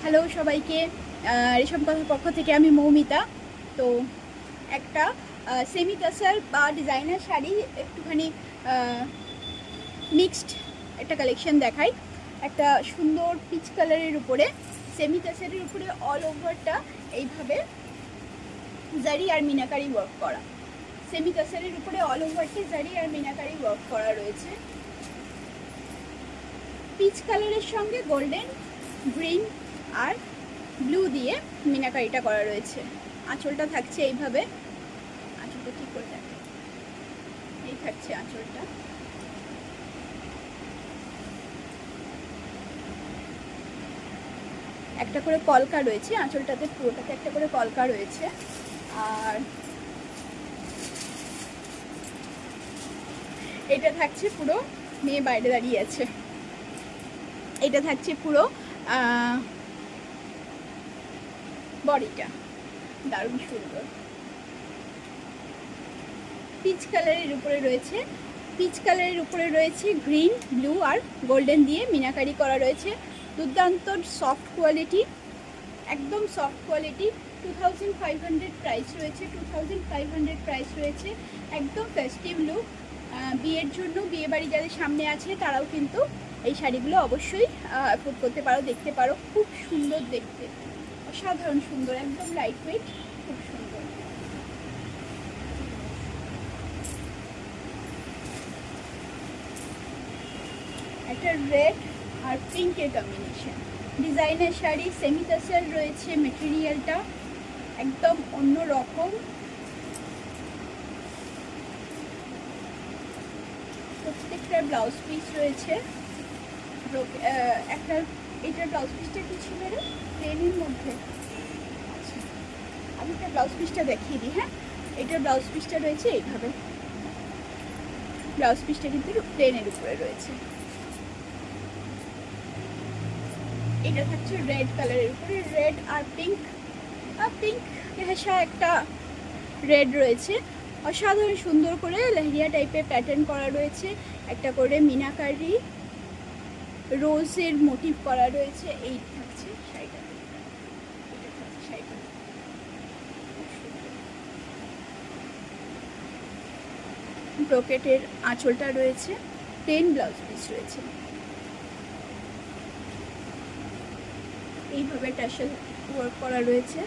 Hello সবাইকে, রেশম কথার পক্ষ থেকে আমি মৌমিতা। তো একটা সেমি টাসার বা ডিজাইনার শাড়ি একটুখানি মিক্সড একটা কালেকশন দেখাই। একটা সুন্দর পিচ কালারের উপরে সেমি টাসারের উপরে অল ওভারটা এইভাবে জারি আর মিনাকারি ওয়ার্ক করা। সেমি টাসারের উপরে অল ওভারটি জারি আর মিনাকারি ওয়ার্ক করা রয়েছে। পিচ কালারের সঙ্গে গোল্ডেন, গ্রিন আর ব্লু দিয়ে মিনাকারিটা করা রয়েছে। আঁচলটা থাকছে এইভাবে, আঁচলটা ঠিক করে দেখো, এই থাকছে আঁচলটা। একটা করে কলকা রয়েছে আঁচলটাতে, পুরোটাতে একটা করে কলকা রয়েছে। আর এটা থাকছে পুরো, মেয়ে বাইরে দাঁড়িয়ে আছে, এটা থাকছে পুরো বডিটা, দারুণ সুন্দর। পিচ কালারের উপরে রয়েছে, পিচ কালারের উপরে রয়েছে গ্রিন, ব্লু আর গোল্ডেন দিয়ে মিনাকারি করা রয়েছে। দুর্দান্ত সফট কোয়ালিটি, একদম সফট কোয়ালিটি। 2500 প্রাইস রয়েছে, 2500 প্রাইস রয়েছে। একদম ফেস্টিভ লুক। বিয়ের জন্য, বিয়ে বাড়ি যাদের সামনে আছে তারাও কিন্তু এই শাড়িগুলো অবশ্যই অ্যাফোর্ড করতে পারো, দেখতে পারো। খুব সুন্দর দেখতে, অসাধারণ সুন্দর, একদম লাইট ওয়েট, খুব সুন্দর। একটা রেড আর পিঙ্কের combination, designer sari, semi tussar রয়েছে, মেটেরিয়ালটা একদম অন্য রকম। প্রত্যেকটা ব্লাউজ পিস রয়েছে। একটা এটার ব্লাউজ পিসটা কি ছিল রে, প্লেনের মধ্যে? আচ্ছা, আমি একটা ব্লাউজ পিসটা দেখিয়ে দিই। হ্যাঁ, এটার ব্লাউজ পিসটা রয়েছে এইভাবে, ব্লাউজ পিসটা কিন্তু প্লেনের উপরে রয়েছে। এটা থাকছে রেড কালারের উপরে, রেড আর পিঙ্ক, পিঙ্ক ঘেঁষা একটা রেড রয়েছে। অসাধারণ সুন্দর করে লেহেরিয়া টাইপের প্যাটার্ন করা রয়েছে, একটা করে মিনাকারি রোজের মোটিভ করা রয়েছে। এই থাকছে শাড়িটা, এটা থাকছে শাড়িটা, ব্রোকেটের আঁচলটা রয়েছে, প্লেন ব্লাউজ পিস রয়েছে। এইভাবে টাসেল ওয়ার্ক করা রয়েছে।